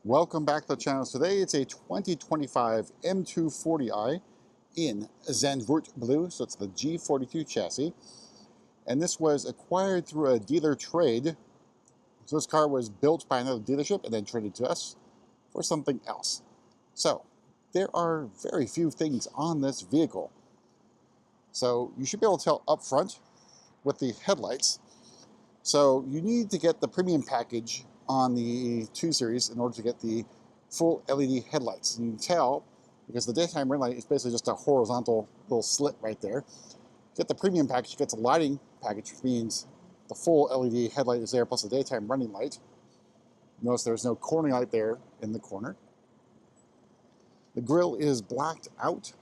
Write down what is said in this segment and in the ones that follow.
Welcome back to the channel. Today it's a 2025 M240i in Zandvoort Blue, so it's the G42 chassis. And this was acquired through a dealer trade. So this car was built by another dealership and then traded to us for something else. So there are very few things on this vehicle. So you should be able to tell up front with the headlights. So you need to get the premium package on the 2 Series in order to get the full LED headlights. And you can tell because the daytime running light is basically just a horizontal little slit right there. Get the premium package, you get the lighting package, which means the full LED headlight is there plus the daytime running light. Notice there's no corner light there in the corner. The grille is blacked out.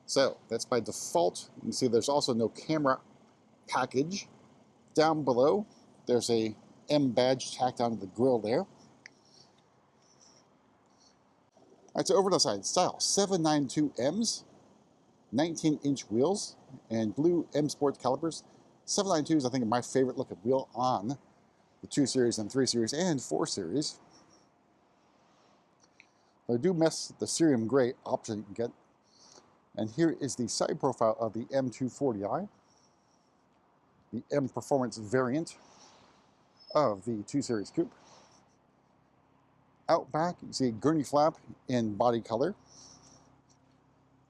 So that's by default. You can see there's also no camera package. Down below, there's a M badge tacked onto the grille there. All right, so over to the side, style 792Ms, 19-inch wheels, and blue M Sport calipers. 792s, I think, are my favorite looking wheel on the 2 Series and 3 Series and 4 Series. I do miss the cerium gray option you can get. And here is the side profile of the M240i, the M Performance variant of the 2 Series coupe. Out back, you can see a gurney flap in body color.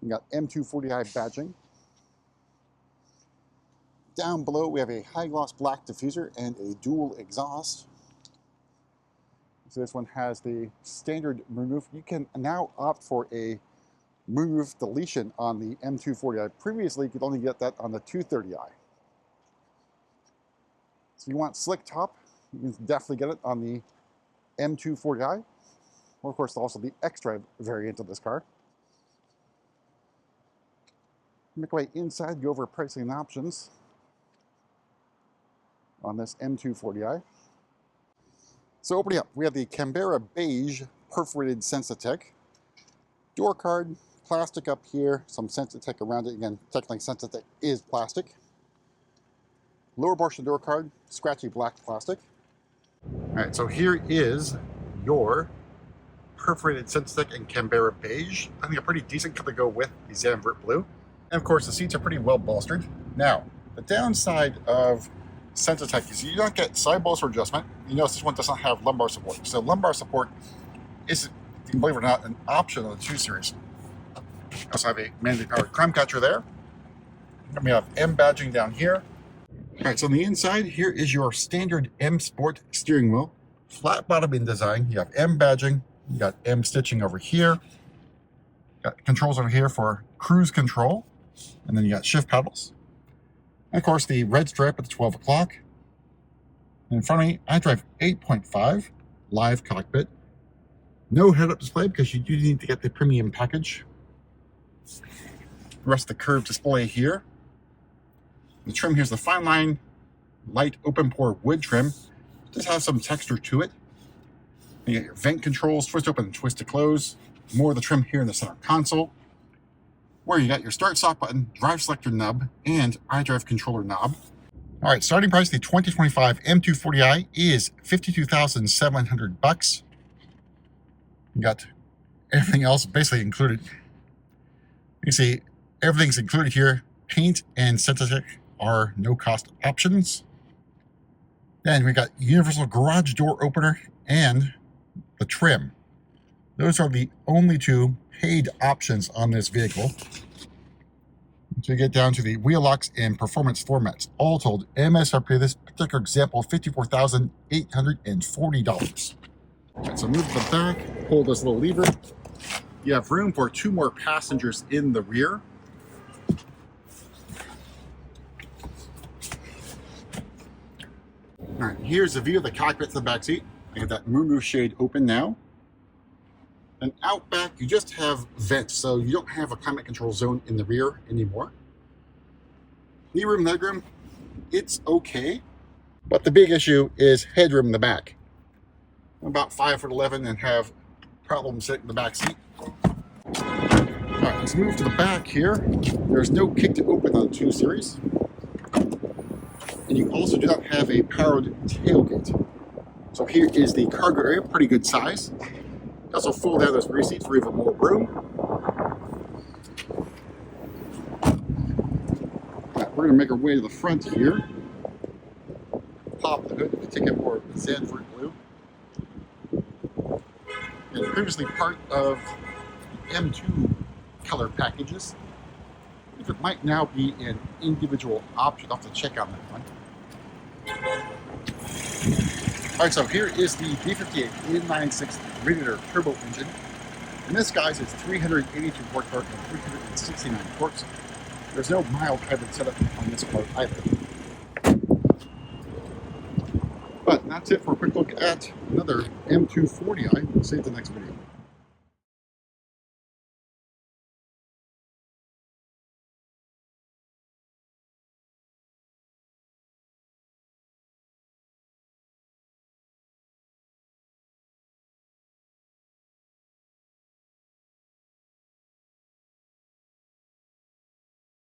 We got M240i badging. Down below, we have a high gloss black diffuser and a dual exhaust. So this one has the standard moonroof. You can now opt for a moonroof deletion on the M240i. Previously, you could only get that on the 230i. So you want slick top, you can definitely get it on the M240i, or of course also the X-Drive variant of this car. Make our way inside, go over pricing and options on this M240i. So opening up, we have the Canberra beige perforated Sensatech. Door card, plastic up here, some Sensatech around it. Again, technically Sensatech is plastic. Lower portion door card, scratchy black plastic. All right, so here is your perforated Sensatech in Canberra beige. I think a pretty decent color to go with the Zandvoort Blue. And of course, the seats are pretty well bolstered. Now, the downside of Sensatech is you don't get side bolster adjustment. You notice this one does not have lumbar support. So lumbar support is, believe it or not, an option on the 2 Series. We also have a manually powered crumb catcher there. And we have M badging down here. All right, so on the inside, here is your standard M Sport steering wheel. Flat bottom in design. You have M badging. You got M stitching over here. Got controls over here for cruise control. And then you got shift paddles. And of course, the red stripe at the 12 o'clock. And in front of me, I drive 8.5 live cockpit. No head-up display because you do need to get the premium package. The rest of the curved display here. The trim here's the fine line, light open pore wood trim. It does have some texture to it. You got your vent controls, twist open and twist to close. More of the trim here in the center console, where you got your start stop button, drive selector nub, and iDrive controller knob. All right, starting price, the 2025 M240i is $52,700. You got everything else basically included. You see, everything's included here. Paint and Sensatech are no-cost options. Then we got universal garage door opener and the trim. Those are the only 2 paid options on this vehicle. So you get down to the wheel locks and performance floor mats. All told, MSRP this particular example, $54,840. Right, so move to the back, pull this little lever. You have room for 2 more passengers in the rear. All right, here's a view of the cockpit to the back seat. I got that moonroof shade open now. And out back, you just have vents, so you don't have a climate control zone in the rear anymore. Knee room, leg room, it's okay. But the big issue is headroom in the back. I'm about 5'11" and have problems sitting in the back seat. All right, let's move to the back here. There's no kick to open on the 2 Series. And you also do not have a powered tailgate. So here is the cargo area, pretty good size. You also fold out those rear seats for even more room. Right, we're going to make our way to the front here. Pop the hood to take in more Zandvoort Blue. And previously part of the M2 color packages. If it might now be an individual option, I'll have to check on that one. Alright, so here is the B58 in96 radiator turbo engine. And this, guys, is 382 horsepower and 369 torques. There's no mild hybrid setup on this car either. But that's it for a quick look at another M240i. We'll see you at the next video.